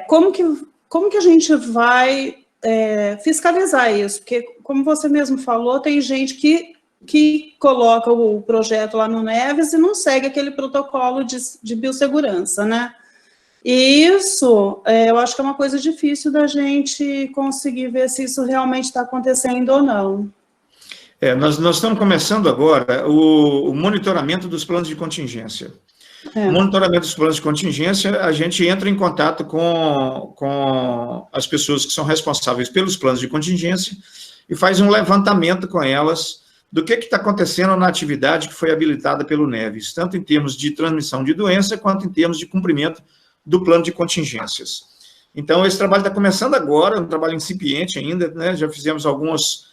como que a gente vai fiscalizar isso? Porque, como você mesmo falou, tem gente que coloca o projeto lá no Neves e não segue aquele protocolo de biossegurança, né? E isso, eu acho que é uma coisa difícil da gente conseguir ver se isso realmente está acontecendo ou não. Nós estamos começando agora o monitoramento dos planos de contingência. O monitoramento dos planos de contingência, a gente entra em contato com as pessoas que são responsáveis pelos planos de contingência e faz um levantamento com elas do que está acontecendo na atividade que foi habilitada pelo Neves, tanto em termos de transmissão de doença, quanto em termos de cumprimento do plano de contingências. Então, esse trabalho está começando agora, um trabalho incipiente ainda, né? Já fizemos alguns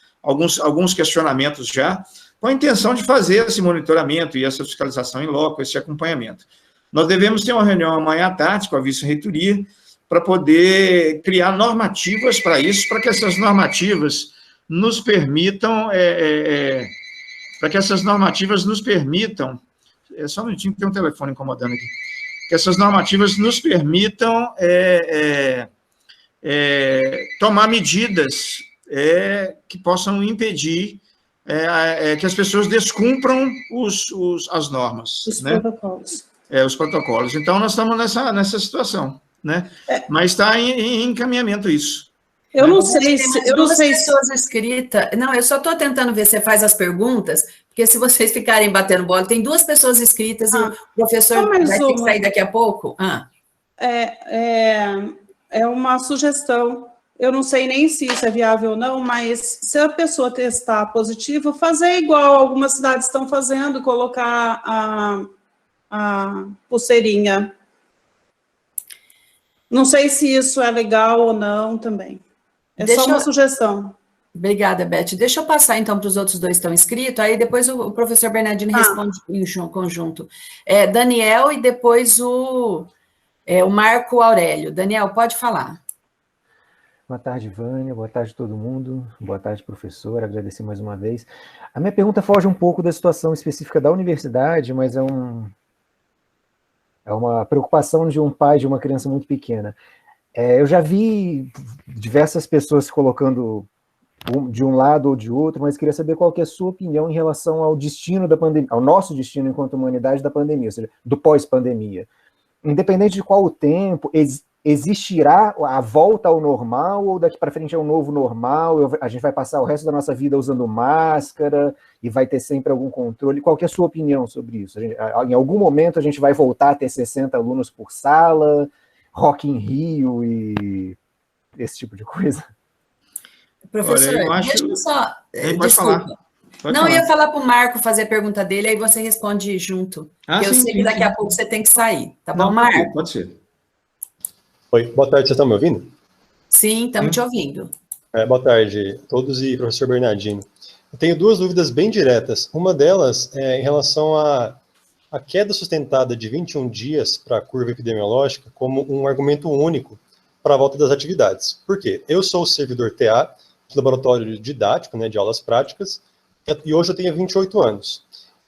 questionamentos já, com a intenção de fazer esse monitoramento e essa fiscalização em loco, esse acompanhamento. Nós devemos ter uma reunião amanhã à tarde com a vice-reitoria para poder criar normativas para isso, para que essas normativas nos permitam, só um minutinho que tem um telefone incomodando aqui, que essas normativas nos permitam tomar medidas que possam impedir que as pessoas descumpram as normas. Os protocolos. Os protocolos. Então, nós estamos nessa situação, né? Mas está em encaminhamento isso. Eu não sei se... pessoas inscritas... Não, eu só estou tentando ver se você faz as perguntas, porque se vocês ficarem batendo bola, tem 2 pessoas inscritas e o professor vai ter que sair daqui a pouco. É uma sugestão. Eu não sei nem se isso é viável ou não, mas se a pessoa testar positivo, fazer igual algumas cidades estão fazendo, colocar a pulseirinha. Não sei se isso é legal ou não também. Só uma sugestão. Obrigada, Beth. Deixa eu passar, então, para os outros 2 que estão inscritos, aí depois o professor Bernardino responde em conjunto. Daniel e depois o Marco Aurélio. Daniel, pode falar. Boa tarde, Vânia. Boa tarde, todo mundo. Boa tarde, professor. Agradecer mais uma vez. A minha pergunta foge um pouco da situação específica da universidade, mas é uma preocupação de um pai de uma criança muito pequena. Eu já vi diversas pessoas se colocando de um lado ou de outro, mas queria saber qual que é a sua opinião em relação ao destino da pandemia, ao nosso destino enquanto humanidade da pandemia, ou seja, do pós-pandemia. Independente de qual o tempo, existirá a volta ao normal ou daqui para frente é um novo normal? A gente vai passar o resto da nossa vida usando máscara e vai ter sempre algum controle? Qual que é a sua opinião sobre isso? Em algum momento a gente vai voltar a ter 60 alunos por sala, Rock in Rio e esse tipo de coisa? Professor, deixa eu só... Pode falar. Eu ia falar para o Marco fazer a pergunta dele, aí você responde junto. Eu sei que daqui a pouco você tem que sair, tá bom, Marco? Pode ser. Oi, boa tarde, vocês estão me ouvindo? Sim, estamos te ouvindo. Boa tarde a todos e professor Bernardino. Eu tenho 2 dúvidas bem diretas. Uma delas é em relação à queda sustentada de 21 dias para a curva epidemiológica como um argumento único para a volta das atividades. Por quê? Eu sou servidor TA, de laboratório didático, de aulas práticas, e hoje eu tenho 28 anos.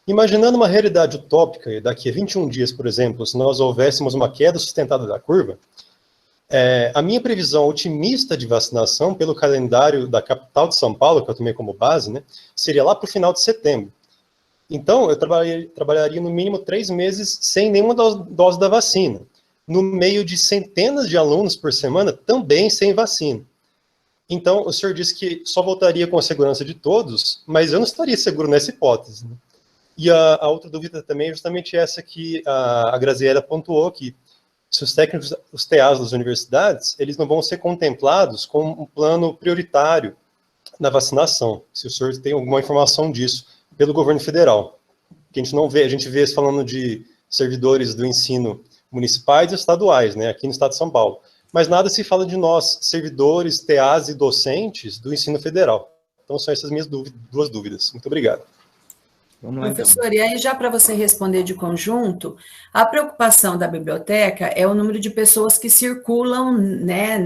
Imaginando uma realidade utópica, daqui a 21 dias, por exemplo, se nós houvéssemos uma queda sustentada da curva, A minha previsão otimista de vacinação, pelo calendário da capital de São Paulo, que eu tomei como base, né, seria lá para o final de setembro. Então, eu trabalharia no mínimo 3 meses sem nenhuma dose da vacina, no meio de centenas de alunos por semana também sem vacina. Então, o senhor disse que só voltaria com a segurança de todos, mas eu não estaria seguro nessa hipótese, né? E a outra dúvida também é justamente essa que a Graziella pontuou, que se os técnicos, os TAs das universidades, eles não vão ser contemplados com um plano prioritário na vacinação, se o senhor tem alguma informação disso, pelo governo federal. Que a gente não vê, a gente vê falando de servidores do ensino municipais e estaduais, né, aqui no estado de São Paulo. Mas nada se fala de nós, servidores, TAs e docentes do ensino federal. Então, são essas minhas duas dúvidas. Muito obrigado. Vamos lá, Professor, então. e aí já para você responder de conjunto, a preocupação da biblioteca é o número de pessoas que circulam, né,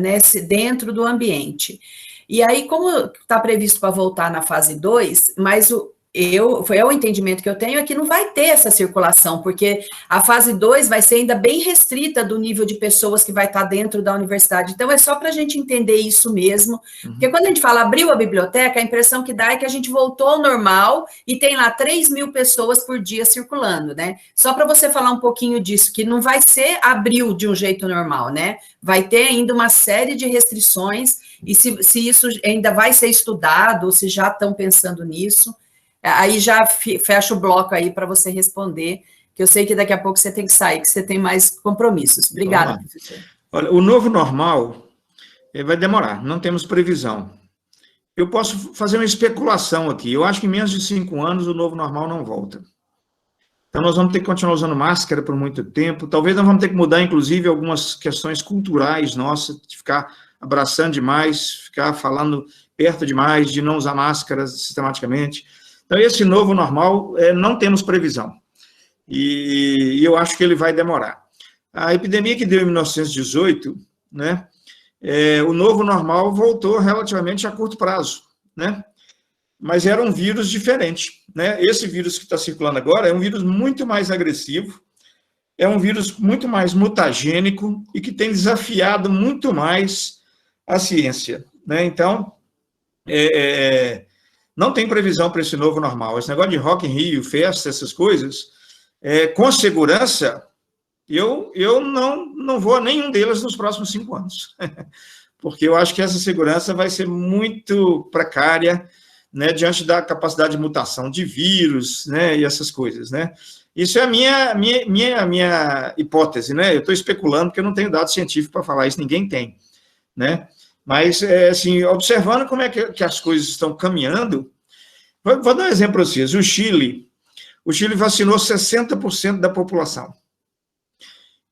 dentro do ambiente. E aí, como está previsto para voltar na fase 2, mas o entendimento que eu tenho é que não vai ter essa circulação, porque a fase 2 vai ser ainda bem restrita do nível de pessoas que vai estar dentro da universidade. Então, é só para a gente entender isso mesmo, porque quando a gente fala abriu a biblioteca, a impressão que dá é que a gente voltou ao normal e tem lá 3.000 pessoas por dia circulando, né? Só para você falar um pouquinho disso, que não vai ser abril de um jeito normal, né? Vai ter ainda uma série de restrições, e se isso ainda vai ser estudado, ou se já estão pensando nisso. Aí já fecha o bloco aí para você responder, que eu sei que daqui a pouco você tem que sair, que você tem mais compromissos. Obrigada, professor. Olha, o novo normal vai demorar, não temos previsão. Eu posso fazer uma especulação aqui. Eu acho que em menos de 5 anos o novo normal não volta. Então nós vamos ter que continuar usando máscara por muito tempo. Talvez nós vamos ter que mudar, inclusive, algumas questões culturais nossas, de ficar abraçando demais, ficar falando perto demais, de não usar máscaras sistematicamente. Então, esse novo normal, não temos previsão. E eu acho que ele vai demorar. A epidemia que deu em 1918, né, o novo normal voltou relativamente a curto prazo, né? Mas era um vírus diferente, né? Esse vírus que está circulando agora é um vírus muito mais agressivo, é um vírus muito mais mutagênico e que tem desafiado muito mais a ciência, né? Então, não tem previsão para esse novo normal. Esse negócio de Rock in Rio, festa, essas coisas, com segurança, eu não vou a nenhum deles nos próximos 5 anos. Porque eu acho que essa segurança vai ser muito precária, né, diante da capacidade de mutação de vírus, né, e essas coisas, né. Isso é a minha hipótese, né. Eu estou especulando porque eu não tenho dados científicos para falar isso, ninguém tem, né. Mas, assim, observando como é que as coisas estão caminhando, vou dar um exemplo para vocês. O Chile vacinou 60% da população.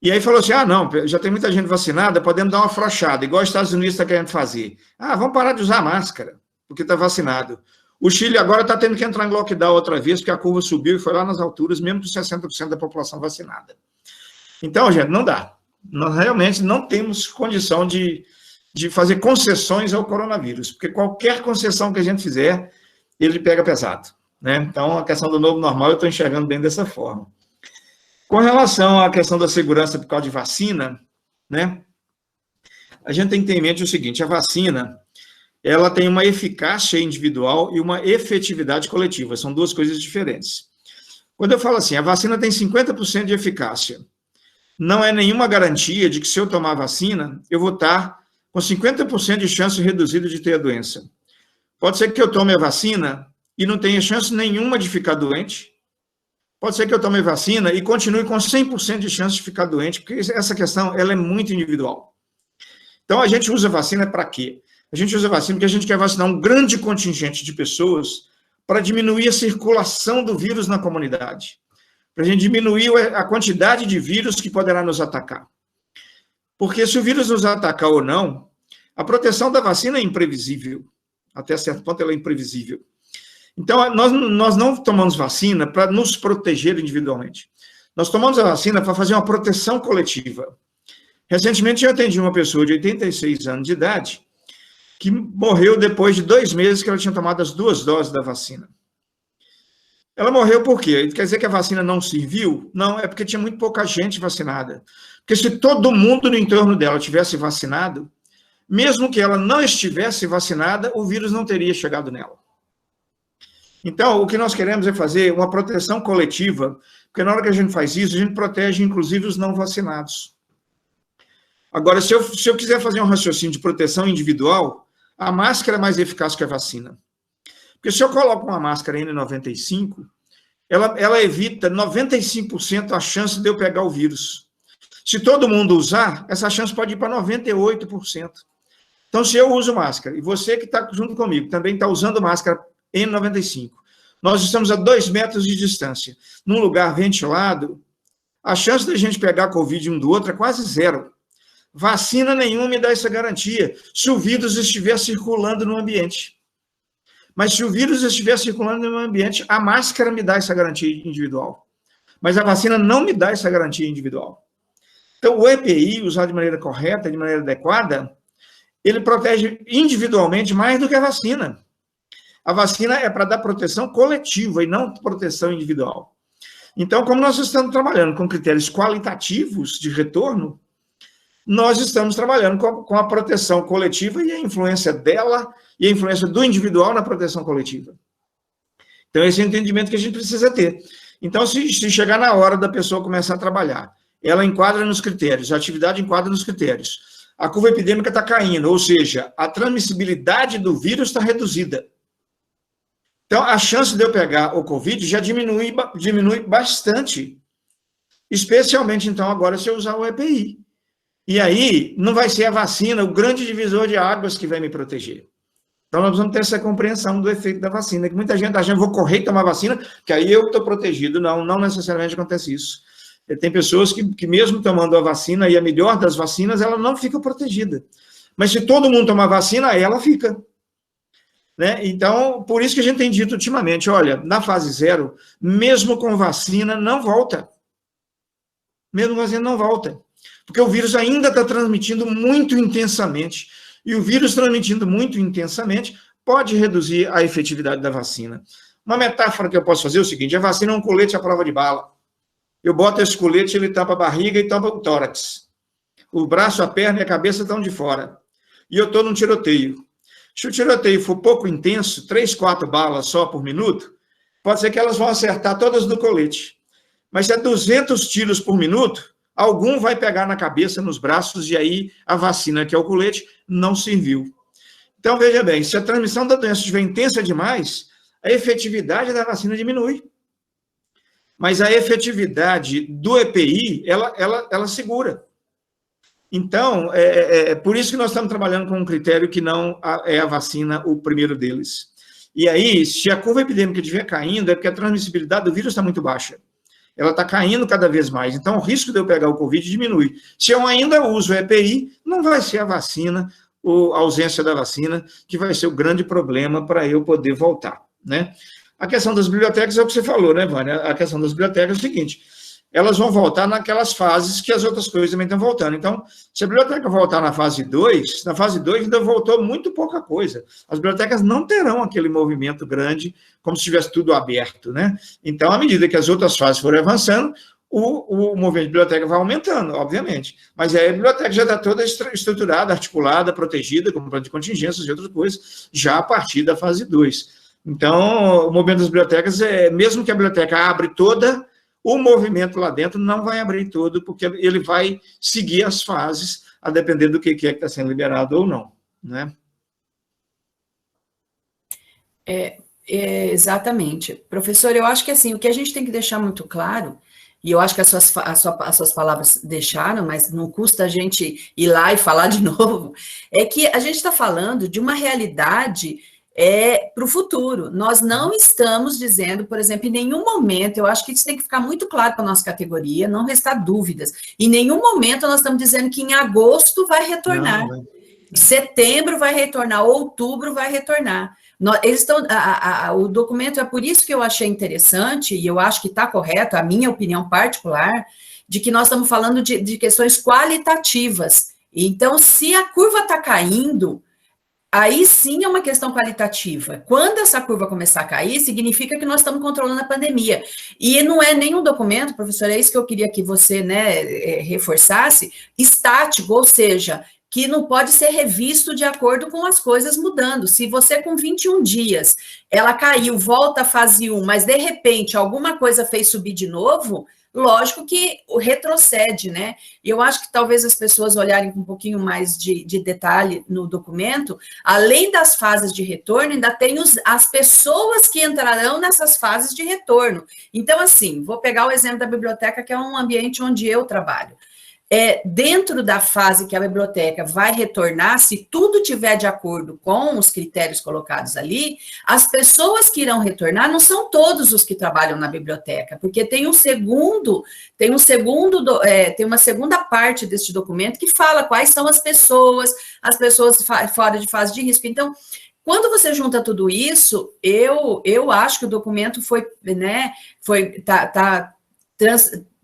E aí falou assim, não, já tem muita gente vacinada, podemos dar uma afrouxada, igual os Estados Unidos está querendo fazer. Vamos parar de usar máscara, porque está vacinado. O Chile agora está tendo que entrar em lockdown outra vez, porque a curva subiu e foi lá nas alturas, mesmo com 60% da população vacinada. Então, gente, não dá. Nós realmente não temos condição de fazer concessões ao coronavírus, porque qualquer concessão que a gente fizer, ele pega pesado, né? Então, a questão do novo normal, eu estou enxergando bem dessa forma. Com relação à questão da segurança por causa de vacina, né? A gente tem que ter em mente o seguinte, a vacina, ela tem uma eficácia individual e uma efetividade coletiva, são duas coisas diferentes. Quando eu falo assim, a vacina tem 50% de eficácia, não é nenhuma garantia de que se eu tomar vacina, eu vou estar com 50% de chance reduzida de ter a doença. Pode ser que eu tome a vacina e não tenha chance nenhuma de ficar doente. Pode ser que eu tome vacina e continue com 100% de chance de ficar doente, porque essa questão ela é muito individual. Então, a gente usa vacina para quê? A gente usa vacina porque a gente quer vacinar um grande contingente de pessoas para diminuir a circulação do vírus na comunidade, para a gente diminuir a quantidade de vírus que poderá nos atacar. Porque se o vírus nos atacar ou não, a proteção da vacina é imprevisível. Até certo ponto ela é imprevisível. Então, nós não tomamos vacina para nos proteger individualmente. Nós tomamos a vacina para fazer uma proteção coletiva. Recentemente, eu atendi uma pessoa de 86 anos de idade que morreu depois de 2 meses que ela tinha tomado as 2 doses da vacina. Ela morreu por quê? Quer dizer que a vacina não serviu? Não, é porque tinha muito pouca gente vacinada. Porque se todo mundo no entorno dela tivesse vacinado, mesmo que ela não estivesse vacinada, o vírus não teria chegado nela. Então, o que nós queremos é fazer uma proteção coletiva, porque na hora que a gente faz isso, a gente protege, inclusive, os não vacinados. Agora, se eu quiser fazer um raciocínio de proteção individual, a máscara é mais eficaz que a vacina. Porque se eu coloco uma máscara N95, ela evita 95% a chance de eu pegar o vírus. Se todo mundo usar, essa chance pode ir para 98%. Então, se eu uso máscara, e você que está junto comigo também está usando máscara N95, nós estamos a 2 metros de distância, num lugar ventilado, a chance da gente pegar Covid um do outro é quase zero. Vacina nenhuma me dá essa garantia, se o vírus estiver circulando no ambiente. Mas se o vírus estiver circulando no ambiente, a máscara me dá essa garantia individual. Mas a vacina não me dá essa garantia individual. Então, o EPI, usado de maneira correta, de maneira adequada, ele protege individualmente mais do que a vacina. A vacina é para dar proteção coletiva e não proteção individual. Então, como nós estamos trabalhando com critérios qualitativos de retorno, nós estamos trabalhando com a proteção coletiva e a influência dela e a influência do individual na proteção coletiva. Então, esse é o entendimento que a gente precisa ter. Então, se chegar na hora da pessoa começar a trabalhar, ela enquadra nos critérios, a atividade enquadra nos critérios, a curva epidêmica está caindo, ou seja, a transmissibilidade do vírus está reduzida. Então, a chance de eu pegar o Covid já diminui bastante, especialmente, então, agora se eu usar o EPI. E aí, não vai ser a vacina, o grande divisor de águas que vai me proteger. Então, nós vamos ter essa compreensão do efeito da vacina, que muita gente está achando, vou correr e tomar vacina, que aí eu estou protegido. Não, não necessariamente acontece isso. Tem pessoas que mesmo tomando a vacina, e a melhor das vacinas, ela não fica protegida. Mas se todo mundo tomar vacina, aí ela fica. Né? Então, por isso que a gente tem dito ultimamente, olha, na fase 0, mesmo com vacina, não volta. Mesmo com vacina, não volta. Porque o vírus ainda está transmitindo muito intensamente. E o vírus transmitindo muito intensamente pode reduzir a efetividade da vacina. Uma metáfora que eu posso fazer é o seguinte, a vacina é um colete à prova de bala. Eu boto esse colete, ele tapa a barriga e tapa o tórax. O braço, a perna e a cabeça estão de fora. E eu estou num tiroteio. Se o tiroteio for pouco intenso, 3, 4 balas só por minuto, pode ser que elas vão acertar todas no colete. Mas se é 200 tiros por minuto, algum vai pegar na cabeça, nos braços, e aí a vacina, que é o colete, não serviu. Então, veja bem, se a transmissão da doença estiver intensa demais, a efetividade da vacina diminui. Mas a efetividade do EPI, ela segura. Então, é por isso que nós estamos trabalhando com um critério que não é a vacina o primeiro deles. E aí, se a curva epidêmica estiver caindo, é porque a transmissibilidade do vírus está muito baixa. Ela está caindo cada vez mais. Então, o risco de eu pegar o Covid diminui. Se eu ainda uso o EPI, não vai ser a vacina, ou a ausência da vacina, que vai ser o grande problema para eu poder voltar, né? A questão das bibliotecas é o que você falou, né, Vânia? A questão das bibliotecas é o seguinte, elas vão voltar naquelas fases que as outras coisas também estão voltando. Então, se a biblioteca voltar na fase 2 ainda voltou muito pouca coisa. As bibliotecas não terão aquele movimento grande, como se tivesse tudo aberto, né? Então, à medida que as outras fases forem avançando, o movimento de biblioteca vai aumentando, obviamente. Mas aí a biblioteca já está toda estruturada, articulada, protegida, como plano de contingências e outras coisas, já a partir da fase 2. Então, o movimento das bibliotecas, mesmo que a biblioteca abre toda, o movimento lá dentro não vai abrir todo, porque ele vai seguir as fases, a depender do que é que está sendo liberado ou não, né? Exatamente. Professor, eu acho que assim, o que a gente tem que deixar muito claro, e eu acho que as suas palavras deixaram, mas não custa a gente ir lá e falar de novo, é que a gente está falando de uma realidade para o futuro. Nós não estamos dizendo, por exemplo, em nenhum momento, eu acho que isso tem que ficar muito claro para a nossa categoria, não restar dúvidas, em nenhum momento nós estamos dizendo que em agosto vai retornar, setembro vai retornar, outubro vai retornar. Eles estão, o documento, é por isso que eu achei interessante, e eu acho que está correto, a minha opinião particular, de que nós estamos falando de questões qualitativas. Então, se a curva está caindo, aí sim é uma questão qualitativa. Quando essa curva começar a cair, significa que nós estamos controlando a pandemia. E não é nenhum documento, professor, é isso que eu queria que você, né, reforçasse, estático, ou seja, que não pode ser revisto de acordo com as coisas mudando. Se você com 21 dias, ela caiu, volta à fase 1, mas de repente alguma coisa fez subir de novo, lógico que retrocede, né? E eu acho que talvez as pessoas olharem com um pouquinho mais de detalhe no documento, além das fases de retorno, ainda tem as pessoas que entrarão nessas fases de retorno. Então, assim, vou pegar o exemplo da biblioteca, que é um ambiente onde eu trabalho. Dentro da fase que a biblioteca vai retornar, se tudo tiver de acordo com os critérios colocados ali, as pessoas que irão retornar não são todos os que trabalham na biblioteca, porque tem uma segunda parte deste documento que fala quais são as pessoas fora de fase de risco. Então, quando você junta tudo isso, eu acho que o documento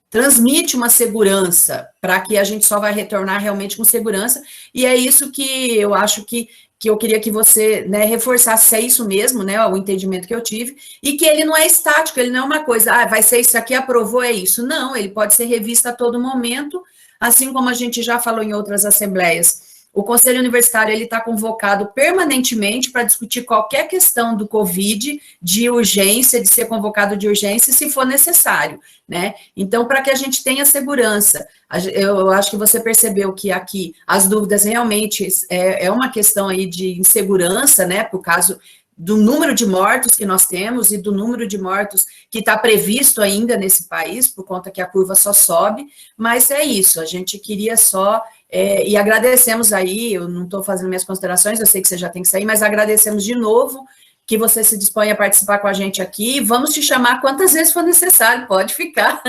transmite uma segurança para que a gente só vai retornar realmente com segurança, e é isso que eu acho que eu queria que você, né, reforçasse, se é isso mesmo, né, o entendimento que eu tive, e que ele não é estático, ele não é uma coisa, vai ser isso aqui, aprovou, é isso. Não, ele pode ser revisto a todo momento, assim como a gente já falou em outras assembleias. O Conselho Universitário está convocado permanentemente para discutir qualquer questão do Covid, de urgência, de ser convocado de urgência, se for necessário, né? Então, para que a gente tenha segurança, eu acho que você percebeu que aqui as dúvidas realmente é uma questão aí de insegurança, né, por causa do número de mortos que nós temos e do número de mortos que está previsto ainda nesse país, por conta que a curva só sobe, mas é isso, a gente queria só... e agradecemos aí, eu não estou fazendo minhas considerações, eu sei que você já tem que sair, mas agradecemos de novo que você se dispõe a participar com a gente aqui, vamos te chamar quantas vezes for necessário, pode ficar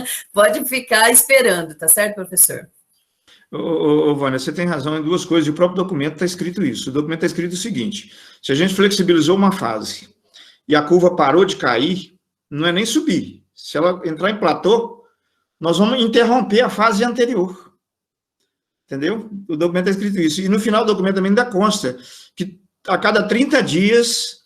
esperando, tá certo, professor? Vânia, você tem razão em duas coisas, e o próprio documento está escrito isso. O documento está escrito o seguinte: se a gente flexibilizou uma fase e a curva parou de cair, não é nem subir. Se ela entrar em platô, nós vamos interromper a fase anterior. Entendeu? O documento está escrito isso. E no final do documento também ainda consta que a cada 30 dias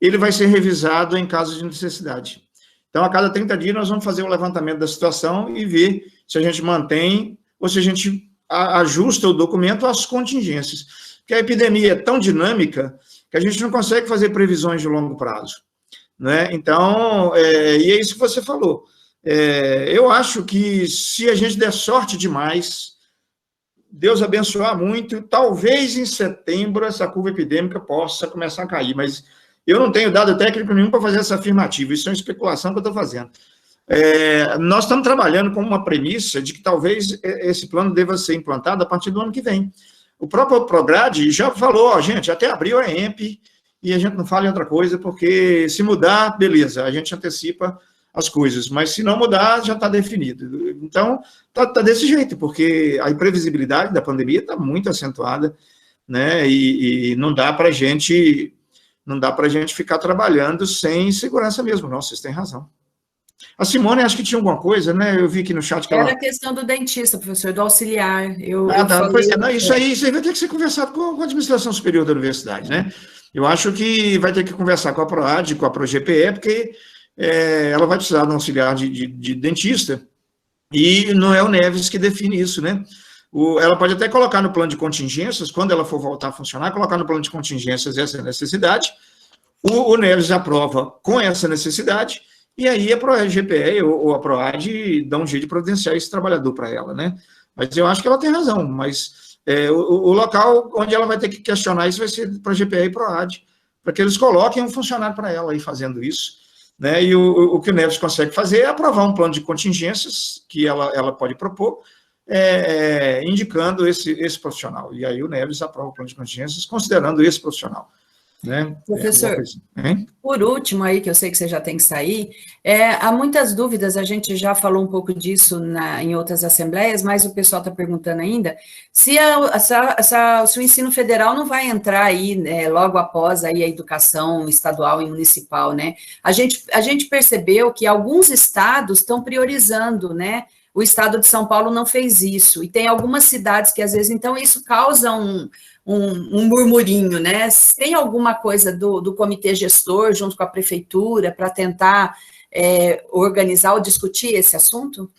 ele vai ser revisado em caso de necessidade. Então, a cada 30 dias nós vamos fazer um levantamento da situação e ver se a gente mantém ou se a gente ajusta o documento às contingências. Porque a epidemia é tão dinâmica que a gente não consegue fazer previsões de longo prazo, né? Então, e é isso que você falou. Eu acho que se a gente der sorte demais, Deus abençoar muito, talvez em setembro essa curva epidêmica possa começar a cair, mas eu não tenho dado técnico nenhum para fazer essa afirmativa, isso é uma especulação que eu estou fazendo. Nós estamos trabalhando com uma premissa de que talvez esse plano deva ser implantado a partir do ano que vem. O próprio Prograde já falou, gente, até abril é EMP, e a gente não fala em outra coisa, porque se mudar, beleza, a gente antecipa as coisas, mas se não mudar, já está definido. Então, tá desse jeito, porque a imprevisibilidade da pandemia está muito acentuada, né, e não dá para a gente ficar trabalhando sem segurança mesmo, não, vocês têm razão. A Simone, acho que tinha alguma coisa, né? Eu vi aqui no chat que Era a questão do dentista, professor, do auxiliar. Isso aí vai ter que ser conversado com a administração superior da universidade, né? Eu acho que vai ter que conversar com a PROAD, com a PROGPE, porque ela vai precisar de um auxiliar de dentista, e não é o Neves que define isso, né? Ela pode até colocar no plano de contingências, quando ela for voltar a funcionar, colocar no plano de contingências essa necessidade, o Neves aprova com essa necessidade, e aí a PROGPE ou a PROAD dá um jeito de providenciar esse trabalhador para ela, né? Mas eu acho que ela tem razão, mas o local onde ela vai ter que questionar isso vai ser PROGPE e PROAD, para que eles coloquem um funcionário para ela aí fazendo isso, né? E o que o Neves consegue fazer é aprovar um plano de contingências que ela pode propor, indicando esse profissional. E aí o Neves aprova o plano de contingências considerando esse profissional. Né? Professor, por último aí, que eu sei que você já tem que sair, há muitas dúvidas, a gente já falou um pouco disso em outras assembleias, mas o pessoal está perguntando ainda, se o ensino federal não vai entrar aí, né, logo após aí a educação estadual e municipal, né? A gente percebeu que alguns estados estão priorizando, né, o Estado de São Paulo não fez isso, e tem algumas cidades que, às vezes, então, isso causa um murmurinho, né? Tem alguma coisa do comitê gestor, junto com a prefeitura, para tentar organizar ou discutir esse assunto?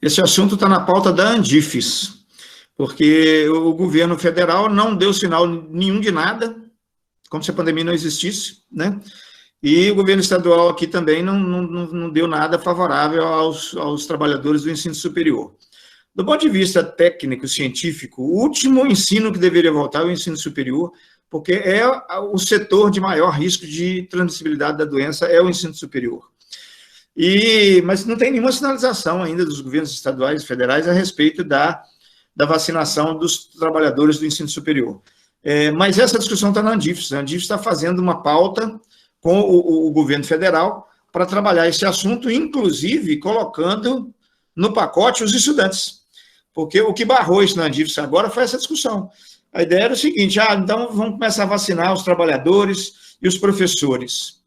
Esse assunto está na pauta da Andifes, porque o governo federal não deu sinal nenhum de nada, como se a pandemia não existisse, né? E o governo estadual aqui também não deu nada favorável aos trabalhadores do ensino superior. Do ponto de vista técnico, científico, o último ensino que deveria voltar é o ensino superior, porque é o setor de maior risco de transmissibilidade da doença, é o ensino superior. Mas não tem nenhuma sinalização ainda dos governos estaduais e federais a respeito da vacinação dos trabalhadores do ensino superior. Mas essa discussão está na Andifes. A Andifes está fazendo uma pauta com o governo federal para trabalhar esse assunto, inclusive colocando no pacote os estudantes. Porque o que barrou isso na Andifes agora foi essa discussão. A ideia era o seguinte, então vamos começar a vacinar os trabalhadores e os professores.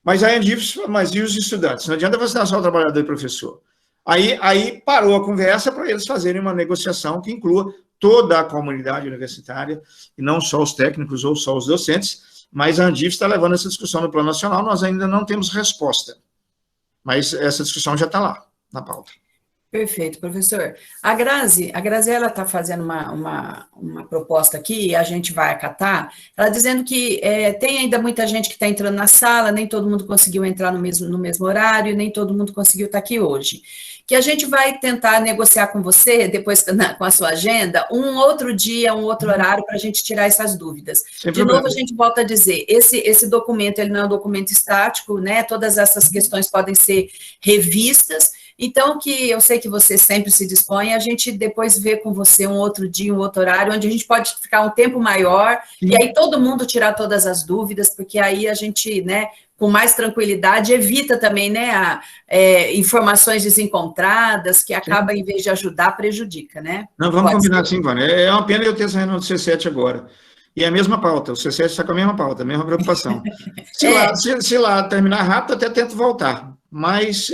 Mas a Andifes, mas e os estudantes? Não adianta vacinar só o trabalhador e o professor. Aí parou a conversa para eles fazerem uma negociação que inclua toda a comunidade universitária, e não só os técnicos ou só os docentes, mas a Andifes está levando essa discussão no plano nacional, nós ainda não temos resposta. Mas essa discussão já está lá, na pauta. Perfeito, professor. A Graziela está fazendo uma proposta aqui, e a gente vai acatar, ela dizendo que tem ainda muita gente que está entrando na sala, nem todo mundo conseguiu entrar no mesmo horário, nem todo mundo conseguiu estar aqui hoje. Que a gente vai tentar negociar com você, depois com a sua agenda, um outro dia, um outro horário, para a gente tirar essas dúvidas. De novo, a gente volta a dizer, esse documento, ele não é um documento estático, né? Todas essas questões podem ser revistas. Então, que eu sei que você sempre se dispõe, a gente depois vê com você um outro dia, um outro horário, onde a gente pode ficar um tempo maior, e aí todo mundo tirar todas as dúvidas, porque aí a gente, né, com mais tranquilidade, evita também, né, informações desencontradas, que acaba, em vez de ajudar, prejudica, né? Não, vamos combinar assim, Vânia. É uma pena eu ter essa reunião do C7 agora. E é a mesma pauta, o C7 está com a mesma pauta, a mesma preocupação. Se lá terminar rápido, até tento voltar. Mas,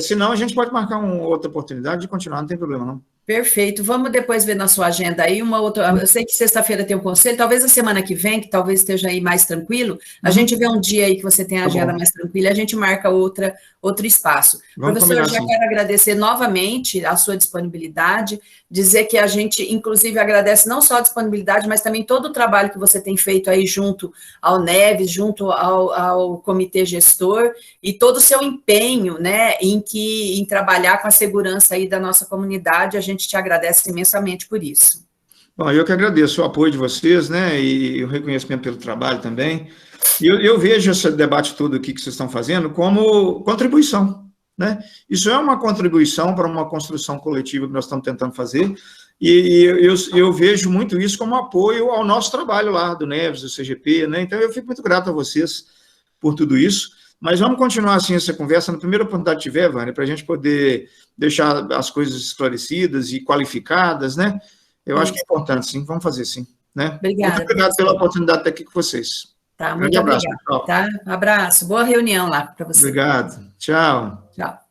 se não, a gente pode marcar uma outra oportunidade de continuar, não tem problema, não. Perfeito. Vamos depois ver na sua agenda aí uma outra... Eu sei que sexta-feira tem um conselho, talvez a semana que vem, que talvez esteja aí mais tranquilo, a gente vê um dia aí que você tem a agenda mais tranquila, a gente marca outro espaço. Professor, eu já quero agradecer novamente a sua disponibilidade, dizer que a gente, inclusive, agradece não só a disponibilidade, mas também todo o trabalho que você tem feito aí junto ao Neves, junto ao comitê gestor, e todo o seu empenho, né, em trabalhar com a segurança aí da nossa comunidade. A gente te agradece imensamente por isso. Bom, eu que agradeço o apoio de vocês, né, e o reconhecimento pelo trabalho também. E eu vejo esse debate todo aqui que vocês estão fazendo como contribuição, né? Isso é uma contribuição para uma construção coletiva que nós estamos tentando fazer, e eu vejo muito isso como apoio ao nosso trabalho lá, do Neves, do CGP, né? Então eu fico muito grato a vocês por tudo isso. Mas vamos continuar assim essa conversa, na primeira oportunidade que tiver, Vânia, para a gente poder deixar as coisas esclarecidas e qualificadas, né? Eu acho que é importante, sim, vamos fazer sim, né? Obrigada. Muito obrigado pela oportunidade de estar aqui com vocês. Tá, muito obrigada. Tá? Abraço, boa reunião lá para você. Obrigado, tchau. Tchau.